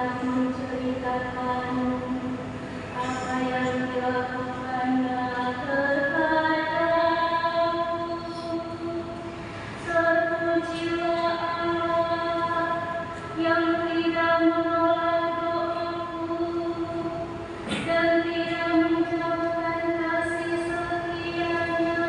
hendak menceritakan apa yang dilakukannya terhadapku. Terpujilah Allah yang tidak menolak doaku dan tidak menjauhkan kasih setianya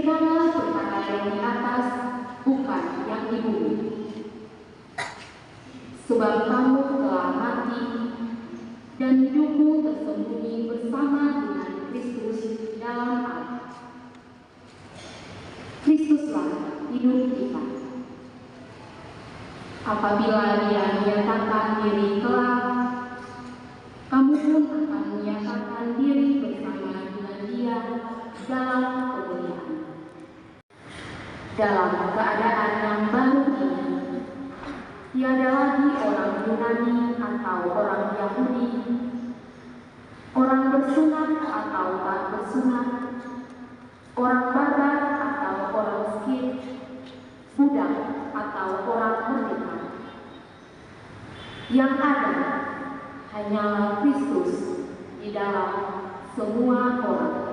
Demikianlah perkara yang di atas, bukan yang di bumi. Sebab kamu telah mati, dan hidupmu tersembunyi bersama dengan Kristus dalam Allah. Kristuslah hidup kita. Apabila Dia menyatakan diri kelak, kamu pun akan menyatakan diri bersama dengan Dia dalam kemuliaan. Dalam keadaan yang baru ini, tiada lagi orang Yunani atau orang Yahudi, orang bersunat atau tak bersunat, orang barbar atau orang miskin, budak atau orang merdeka. Yang ada hanyalah Kristus di dalam semua orang.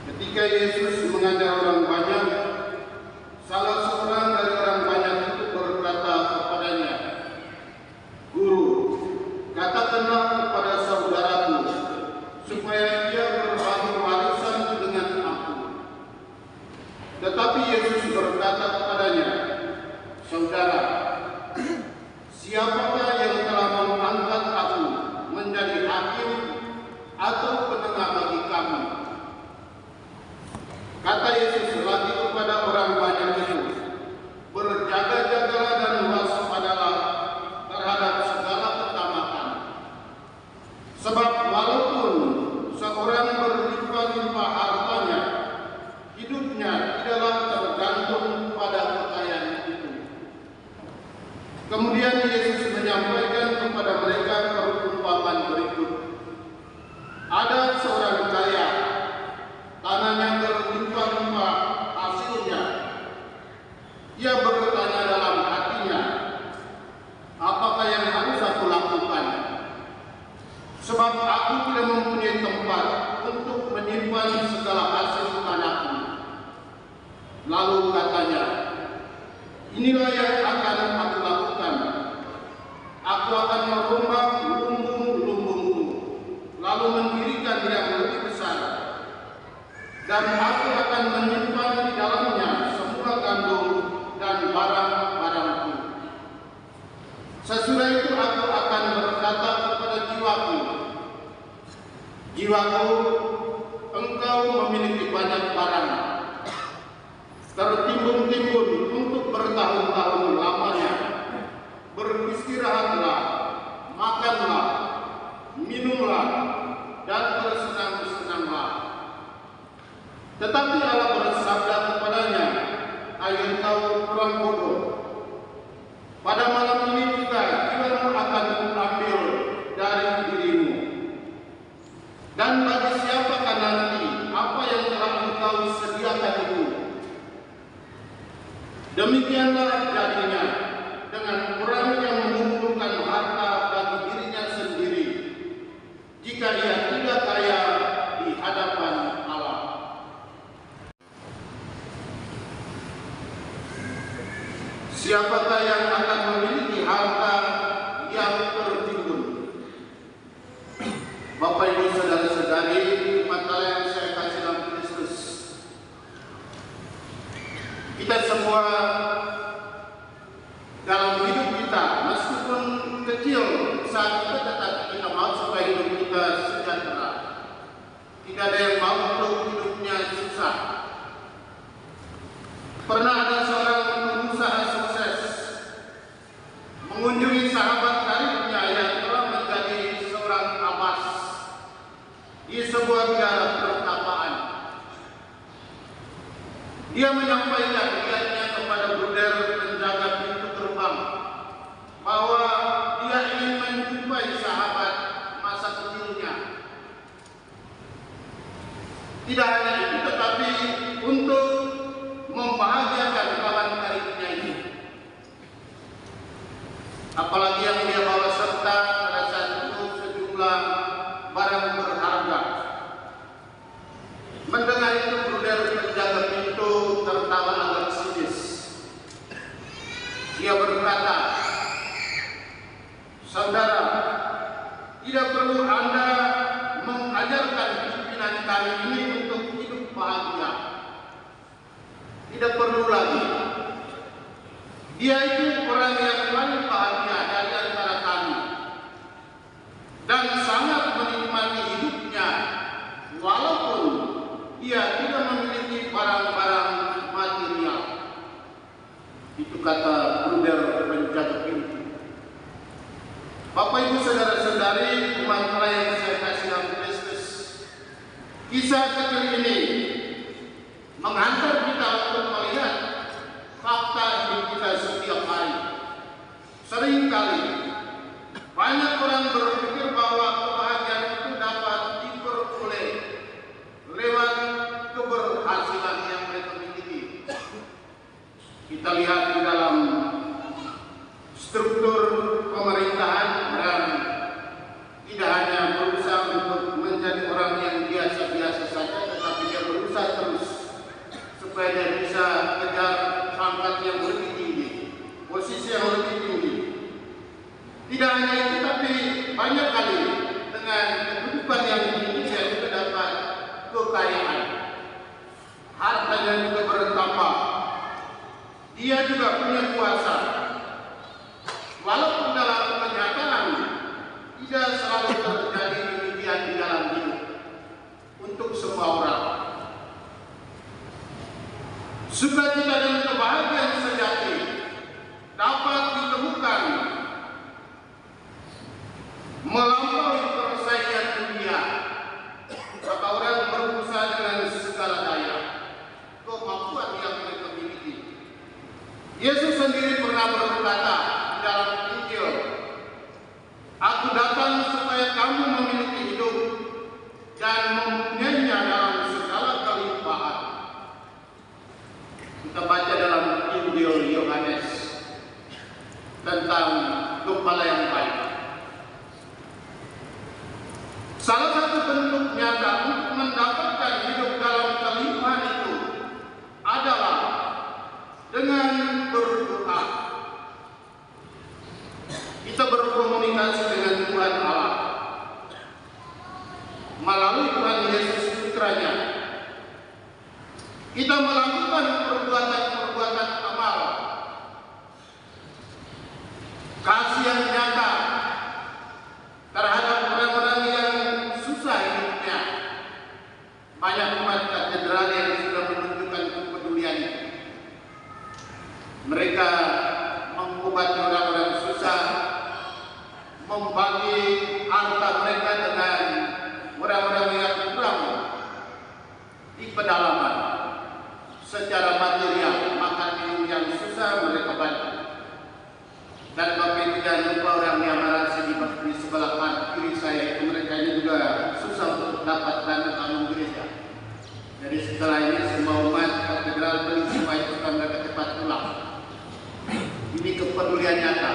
Ketika Yesus mengajar orang banyak, salah seorang dari orang banyak itu berkata kepadanya, "Guru, katakanlah kepada saudaraku supaya dia berbagi warisan dengan aku." Tetapi Yesus berkata kepadanya, "Saudara, siapakah yang telah mengangkat aku menjadi hakim atau penengah bagi kamu?" Kata Yesus lagi kepada orang banyak itu, "Berjaga-jagalah dan waspadalah terhadap segala ketamakan. Sebab walaupun seorang berlimpah-limpah hartanya, hidupnya tidaklah tergantung pada kekayaan itu." Kemudian Yesus menyampaikan kepada mereka perumpamaan berikut. Ada seorang kaya, tanahnya berlimpah-limpah hasilnya. Ia bertanya dalam hatinya, "Apakah yang harus aku lakukan? Sebab aku tidak mempunyai tempat untuk menyimpan segala hasil tanahku." Lalu katanya, "Inilah yang akan aku lakukan. Aku akan merombak lumbung-lumbungku, lalu mendirikan yang lebih besar. Dan aku akan menyimpan di dalamnya semua gandum dan barang-barangku. Sesudah itu aku akan berkata kepada jiwaku, 'Jiwaku, engkau memiliki banyak barang, tertimbun-timbun untuk bertahun-tahun lamanya. Beristirahatlah, makanlah, minumlah, dan bersenang-senanglah.' Tetapi Allah bersabda kepadanya, 'Hai engkau orang bodoh, pada malam ini juga jiwamu akan kuambil dari dirimu. Dan bagi siapakah nanti apa yang telah engkau sediakan itu?' Demikianlah jadinya dengan orang yang mengumpulkan harta bagi dirinya sendiri, jika ia tidak kaya di hadapan Allah." Siapakah yang akan memiliki harta yang tertimbun? Bapak Ibu saudara-saudari, mata yang saya kasih dalam Kristus, kita semua dalam hidup kita, meskipun kecil saat kita, tetap kita mau supaya hidup kita sejahtera. Tidak ada yang mau untuk hidupnya susah. Pernah ada seorang pengusaha sukses mengajak niatnya kepada bruder penjaga pintu gerbang bahwa dia ingin menjumpai sahabat masa kecilnya. Tidak hanya itu, tetapi untuk membahagiakan kawan karibnya itu. Apalagi yang dia bawa serta pada saat itu sejumlah barang berharga. Mendengar itu, bruder penjaga pintu tertawa agak sinis. Dia berkata, "Saudara, tidak perlu Anda mengajarkan pimpinan kami ini untuk hidup bahagia. Tidak perlu lagi. Dia itu orang yang paling bahagia dari antara kami dan sangat menikmati hidupnya walaupun dia tidak memiliki barang-barang material." Itu kata bruder penjaga pintu. Bapak Ibu saudara-saudari, umat Allah yang saya kasih dalam Kristus, kisah kecil ini menghantar kita untuk melihat fakta hidup kita setiap hari. Seringkali banyak orang berpikir bahwa kebahagiaan itu dapat diperoleh lewat keberhasilan yang mereka miliki. Kita lihat di dalam struktur pemerintahan dan tidak hanya berusaha untuk menjadi orang yang biasa-biasa saja, tetapi dia berusaha terus supaya dia bisa kejar pangkat yang lebih tinggi, posisi yang lebih tinggi. Tidak hanya itu, tapi banyak kali dengan kedudukan yang tinggi dia juga dapat kekayaan, hartanya juga bertambah, dia juga punya kuasa. Walaupun dalam kenyataan tidak selalu terjadi demikian di dalam hidup untuk semua orang. Sukacita dan kebahagiaan sejati dapat ditemukan melampaui persaingan dunia. Maka orang berusaha dengan segala daya kemampuan yang mereka miliki. Yesus sendiri pernah berkata dalam Injil, "Aku datang supaya kamu memiliki hidup dan mempunyainya dalam segala kelimpahan." Kita baca dalam Injil Yohanes tentang gembala yang baik. Salah satu bentuk nyata untuk mendapatkan hidup dalam kelimpahan itu adalah dengan berdoa. Kita berkomunikasi dengan Tuhan Allah melalui Tuhan Yesus Putranya. Kita melakukan perbuatan-perbuatan amal, kasih yang nyata terhadap orang-orang yang susah hidupnya. Banyak umat katedral yang sudah menunjukkan kepedulian itu. Mereka mengobati orang-orang susah, membagi harta mereka dengan orang-orang yang kurang di pedalaman. Secara material, makan minum yang susah mereka bantu. Dan Bapak Ibu jangan lupa orang yang merasa di sebelah kiri saya itu, mereka ini juga susah untuk dapat dana tamu gereja. Jadi setelah ini semua umat katedral beli supaya supaya mereka cepat pulang. Ini kepedulian nyata.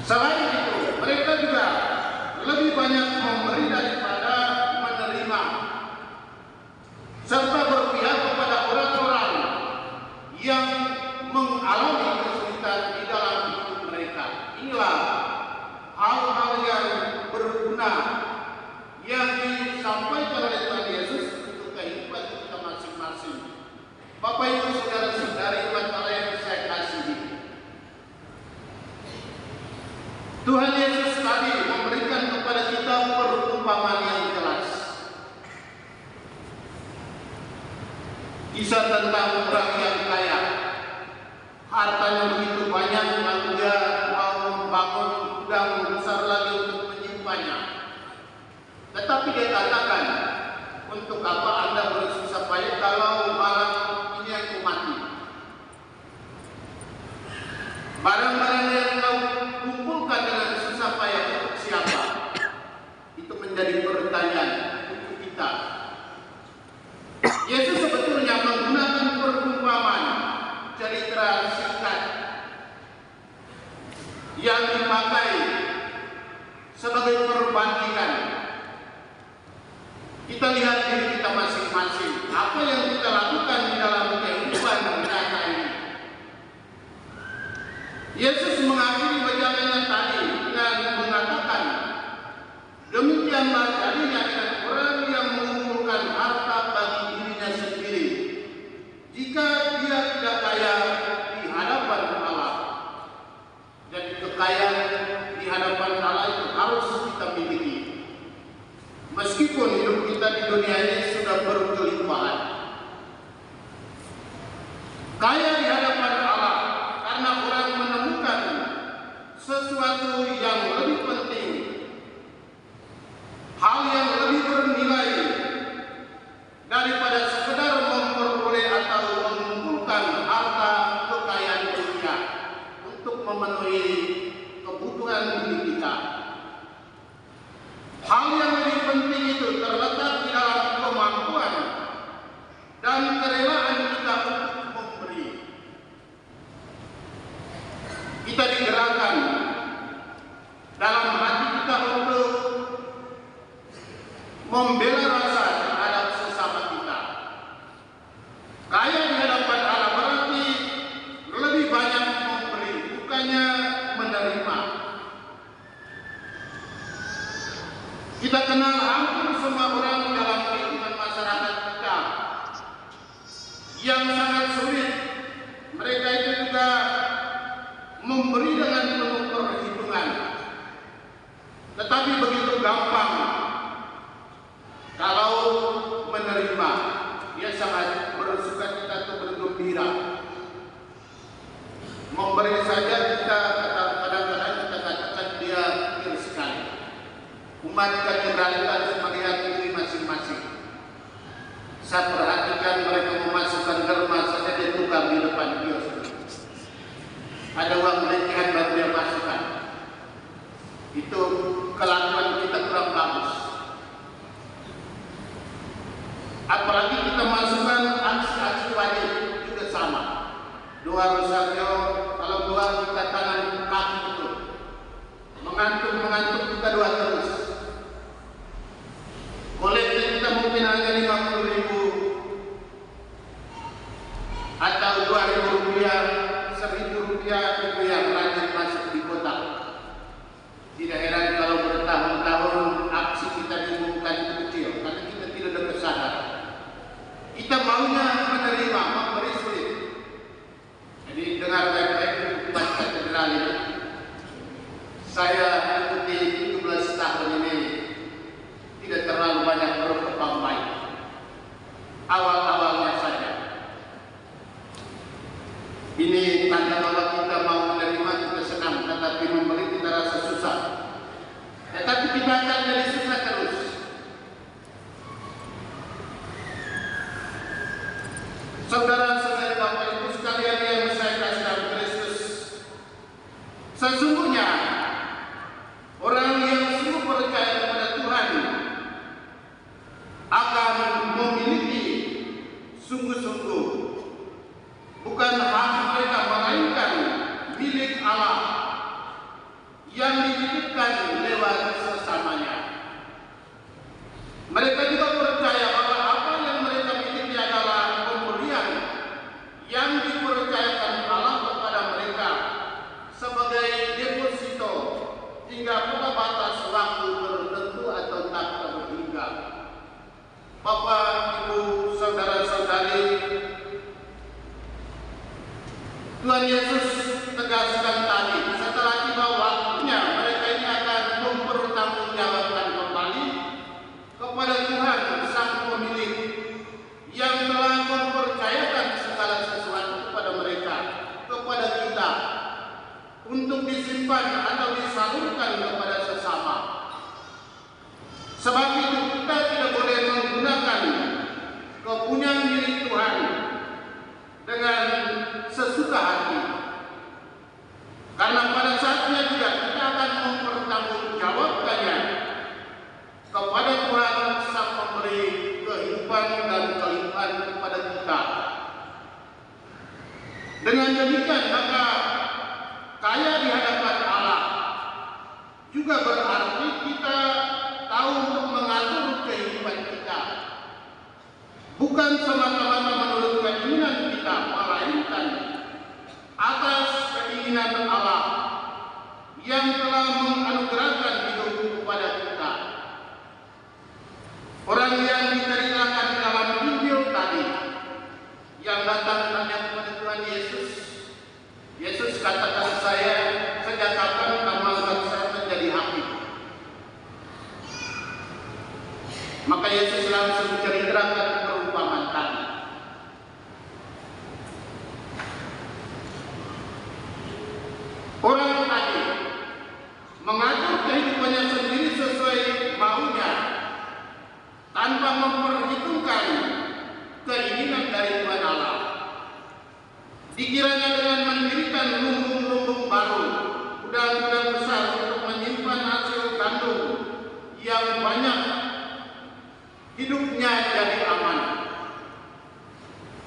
Selain itu, mereka juga lebih banyak memberi daripada menerima, serta berpihak kepada orang-orang yang mengalami kesulitan di dalam hidup mereka. Inilah hal-hal yang berguna yang disampaikan oleh Tuhan Yesus untuk kehidupan kita masing-masing. Bapak Ibu saudara-saudari umat Allah yang saya kasihi, Tuhan Yesus tadi memberikan kepada kita perumpamaan yang jelas. Kisah tentang orang yang kaya, hartanya begitu banyak, lalu dia mau membangun gudang besar lagi untuk menyimpannya. Tetapi dia katakan, untuk apa Anda bersusah payah kalau malam ini aku mati? Barang-barang yang kau kumpulkan dengan susah payah untuk siapa? Itu menjadi pertanyaan untuk kita. Yesus sebetulnya menggunakan perumpamaan cerita singkat yang dipakai sebagai perbandingan. Kita lihat diri kita masing-masing, apa yang kita lakukan di dalam kehidupan nyata ini. Yesus mengakhiri perjalanan tadi dengan mengatakan, demikianlah jadinya dengan orang yang mengumpulkan harta bagi dirinya sendiri, jika dia tidak kaya di hadapan Allah. Jadi kekayaan di hadapan Allah itu harus kita miliki. Meskipun hidup kita di dunia ini sudah berkelimpahan. Kaya di hadapan Allah karena orang menemukan sesuatu yang lebih penting, hal yang lebih bernilai daripada sekedar memperoleh atau mengumpulkan harta kekayaan dunia untuk memenuhi kebutuhan diri kita. Hal yang lebih penting itu terletak di dalam kemampuan dan kerelaan kita untuk memberi. Kita digerakkan dalam hati kita untuk membela rasa terhadap sesama kita. Kaya di hadapan Allah berarti lebih banyak memberi, bukannya menerima. Kita kenal hampir semua orang dalam kehidupan masyarakat kita yang sangat sulit. Mereka itu juga memberi dengan penuh perhitungan, tetapi begitu gampang kalau menerima. Dia sangat bersukacita atau bergembira. Memberi saja kita kadang-kadang kita katakan dia kecil sekali. Umat katedral harus melihat diri masing-masing. Saya perhatikan mereka memasukkan derma saja dia tukar di depan kios. Ada uang lebihan baru dia masukkan. Itu kelakuan kita kurang bagus. Apalagi kita masukkan aksi-aksi wajib juga sama. Doa rosario, kalau doa kita tangan kaki itu mengantuk kita doa terus. Kolektif kita mungkin hanya 50.000 atau 2.000 rupiah, 1.000 rupiah itu yang rajin masuk di kotak. Tidak heran kalau bertahun-tahun aksi kita diumumkan itu kecil, karena kita tidak ada kesadaran. Kita maunya menerima, memberi sulit. Jadi dengar baik-baik khutbah katedral ini. Saya ikuti 17 tahun ini, tidak terlalu banyak berkembang baik. Awal-awalnya saja. Ini tanda bahwa kita mau menerima, kita senang, tetapi memberi kita rasa susah. Tetapi kita akan jadi susah terus. Saudara-saudara Bapak Ibu sekalian yang saya kasih dalam Kristus, sesungguhnya orang yang sungguh percaya kepada Tuhan akan memiliki sungguh-sungguh, bukan hak mereka melainkan milik Allah yang dititipkan lewat sesamanya. Mereka juga percaya bahwa apa yang mereka miliki adalah pemberian yang dipercayakan Allah kepada mereka sebagai deposito hingga pada batas waktu tertentu atau tak terhingga. Bapak, Ibu, saudara-saudari, Tuhan Yesus tegaskan tadi, setelah tiba waktunya mereka ini akan mempertanggungjawabkan kembali kepada Tuhan Sang Pemilik yang telah mempercayakan segala sesuatu kepada mereka, kepada kita, untuk disimpan atau disalurkan kepada sesama. Sebab itu punya milik Tuhan dengan sesuka hati. Karena pada saatnya juga kita akan mempertanggungjawabkannya kepada Tuhan Sang Pemberi kehidupan dan kelimpahan kepada kita. Dengan demikian maka kaya di hadapan Allah juga berarti kita tahu untuk mengatur kehidupan kita. Bukan semata-mata menurut keinginan kita, melainkan atas keinginan Allah yang telah menganugerahkan hidup kepada kita. Orang yang diceritakan dalam Injil tadi, yang datang tanya kepada Tuhan Yesus, Yesus katakan, saya sejak kapan kamu angkat saya menjadi hakim? Maka Yesus langsung menceritakan perumpamaan tadi. Orang tadi mengatur kehidupannya sendiri sesuai maunya, tanpa memperhitungkan keinginan dari Tuhan Allah. Dikiranya dengan mendirikan lumbung-lumbung baru, gudang-gudang besar untuk menyimpan hasil gandum yang banyak, hidupnya jadi aman.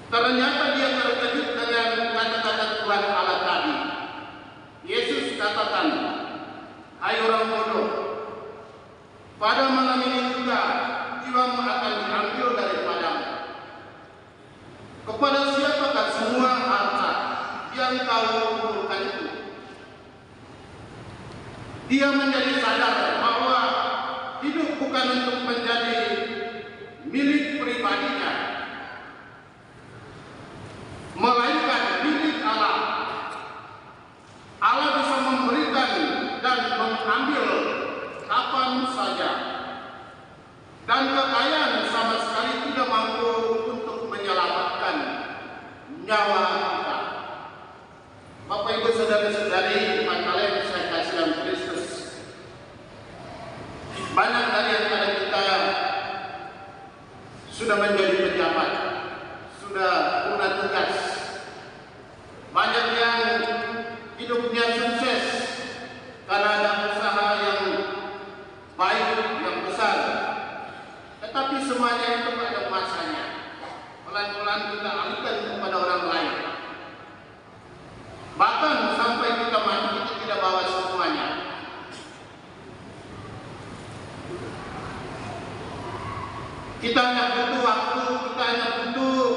Ternyata dia terkejut dengan kata-kata Tuhan Allah tadi. Yesus katakan, hai orang bodoh, pada malam ini juga jiwamu akan diambil daripadamu. Kepada siapakah semua harta yang kau kumpulkan itu? Dia menjadi sadar bahwa hidup bukan untuk menjadi milik pribadinya, melainkan milik Allah. Allah bisa memberikan dan mengambil kapan saja, dan kekayaan sama sekali tidak mampu untuk menyelamatkan nyawa kita. Bapak Ibu saudara-saudari, maka yang saya kasih dalam Kristus, banyak dari antara kita sudah menjadi pejabat, sudah punya tugas, banyak yang hidupnya sukses karena ada usaha yang baik, yang besar. Tetapi semuanya itu ada masanya. Pelan-pelan kita alihkan kepada orang lain. Bahkan sampai kita mati kita tidak bawa semuanya. Kita hanya butuh waktu, kita hanya butuh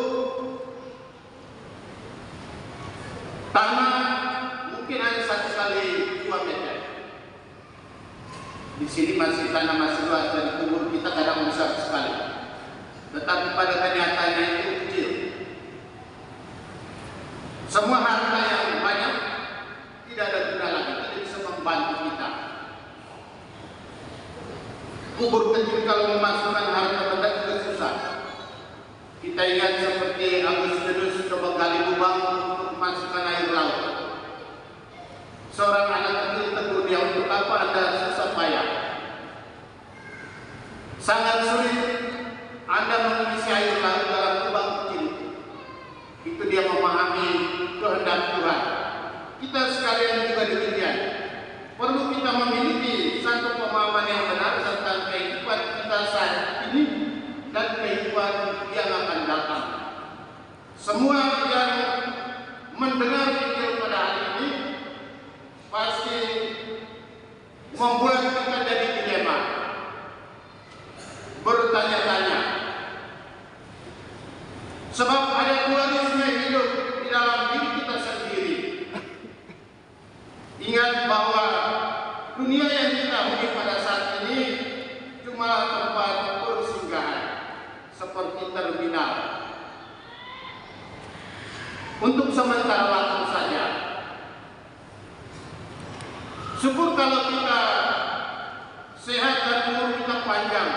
tanah, mungkin hanya 1 kali 2 meter. Di sini masih tanah masih luas dan kubur kita kadang besar sekali. Tetapi pada kenyataannya itu kecil. Semua harta yang banyak tidak ada guna lagi, tidak bisa membantu kita. Kubur kecil kalau memasukkan harta benda juga susah. Kita ingat seperti Agustinus coba gali lubang untuk memasukkan air laut. Seorang anak kecil tegur dia, untuk apa Anda susah payah? Sangat sulit Anda mengisi air laut dalam lubang kecil. Itu dia memahami kehendak Tuhan. Kita sekalian juga demikian. Perlu kita memiliki satu pemahaman yang benar tentang kehidupan kita saat ini dan kehidupan yang akan datang. Semua yang mendengar Injil pada hari ini pasti membuat kita jadi dilema, bertanya-tanya. Sebab ada dualisme hidup di dalam diri kita sendiri. Ingat bahwa dunia yang kita huni pada saat ini cuma tempat persinggahan, seperti terminal. Untuk sementara waktu saja. Syukur kalau kita sehat dan umur kita panjang.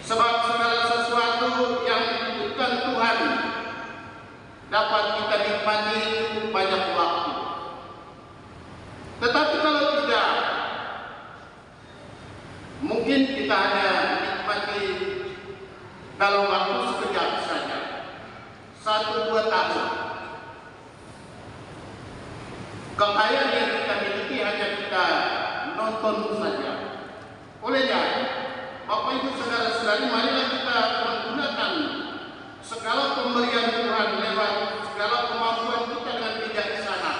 Sebab segala sesuatu yang dibutuhkan Tuhan dapat kita nikmati cukup banyak waktu. Tetapi kalau tidak, mungkin kita hanya nikmati dalam waktu sekejap saja, 1-2 tahun. Kekayaan yang kita miliki hanya kita nonton saja. Olehnya, Bapak Ibu Saudara-saudari, marilah kita menggunakan segala pemberian Tuhan lewat segala kemampuan kita dengan bijaksana,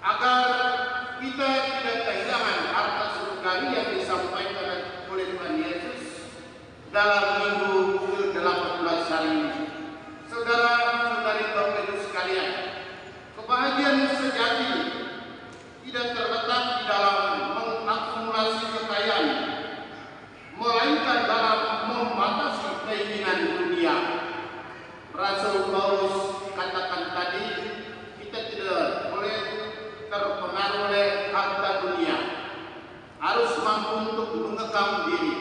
agar kita tidak kehilangan harta surgawi yang disampaikan oleh Tuhan Yesus dalam minggu ke-18 hari ini. Saudara-saudari Bapak Ibu sekalian, kebahagiaan sejati tidak terletak di dalam mengakumulasi kekayaan, melainkan dalam membatasi keinginan dunia. Rasul Paulus katakan tadi, kita tidak boleh terpengaruh oleh harta dunia, harus mampu untuk mengekang diri.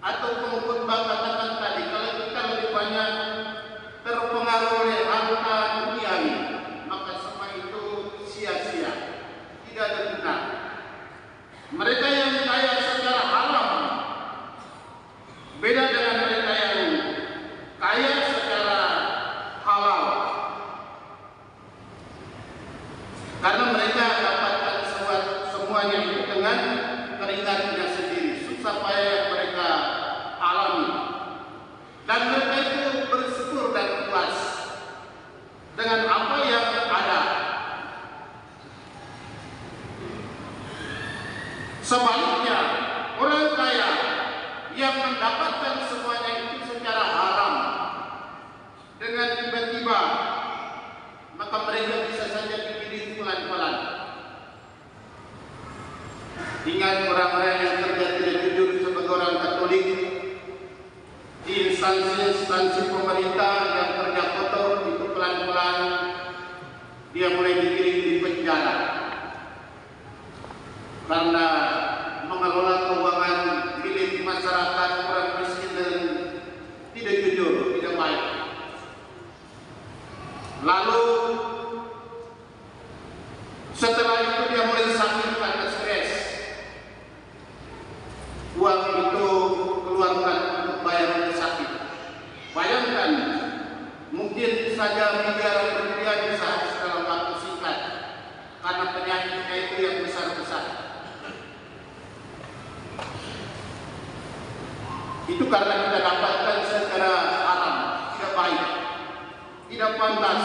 Atau pengkhotbah katakan tadi, kalau kita lebih banyak terpengaruh oleh harta duniawi, maka semua itu sia-sia, tidak ada guna. Mereka yang kaya secara haram beda dengan mereka yang kaya secara halal, karena mereka dapatkan semuanya itu dengan keringatnya sendiri, susah payah mereka alami, dan mereka itu bersyukur dan puas dengan apa yang ada. Sebaliknya, orang kaya yang mendapatkan semuanya itu secara haram dengan tiba-tiba, maka mereka bisa saja dipilih pelan-pelan. Ingat orang-orang yang kerja tidak jujur sebagai orang Katolik di instansi pemerintah yang kerja kotor, itu pelan-pelan dia mulai dikirim di penjara karena mengelola keuangan milik masyarakat orang miskin dan tidak jujur, tidak baik. Lalu setelah itu dia mulai sakit karena stres. Uang itu keluarkan untuk bayar rumah sakit. Bayangkan, mungkin saja miliaran rupiah bisa habis dalam waktu singkat karena penyakitnya itu yang besar-besar. Itu karena kita dapatkan secara haram, tidak baik, tidak pantas.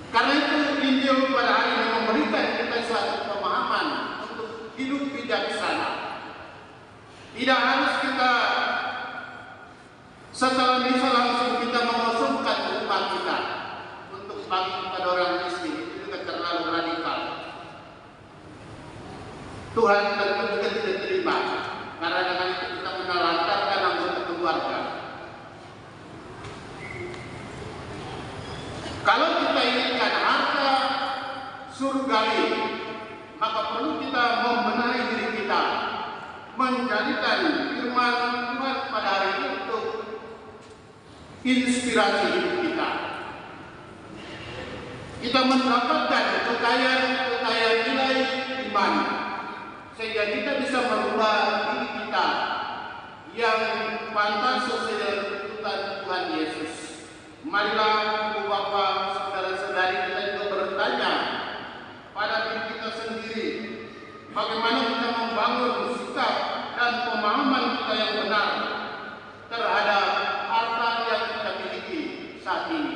Karena itu Injil pada hari ini memberikan kita suatu pemahaman untuk hidup bijaksana. Tidak harus kita setelah misa langsung kita mengosongkan rumah kita untuk bagi kepada orang miskin, itu juga terlalu radikal. Tuhan tentu juga tidak terima, karena dengan itu kita menelantarkan anggota keluarga. Kalau kita inginkan harta surgawi, maka perlu kita membenahi diri kita, menjadikan firman Tuhan pada hari ini untuk inspirasi hidup kita. Kita mendapatkan kekayaan nilai iman, sehingga kita bisa merubah diri kita yang pantas sesuai dengan tuntutan Tuhan Yesus. Marilah Ibu Bapak, saudara-saudari, kita juga bertanya pada diri kita sendiri, bagaimana kita membangun sikap dan pemahaman kita yang benar terhadap harta yang kita miliki saat ini.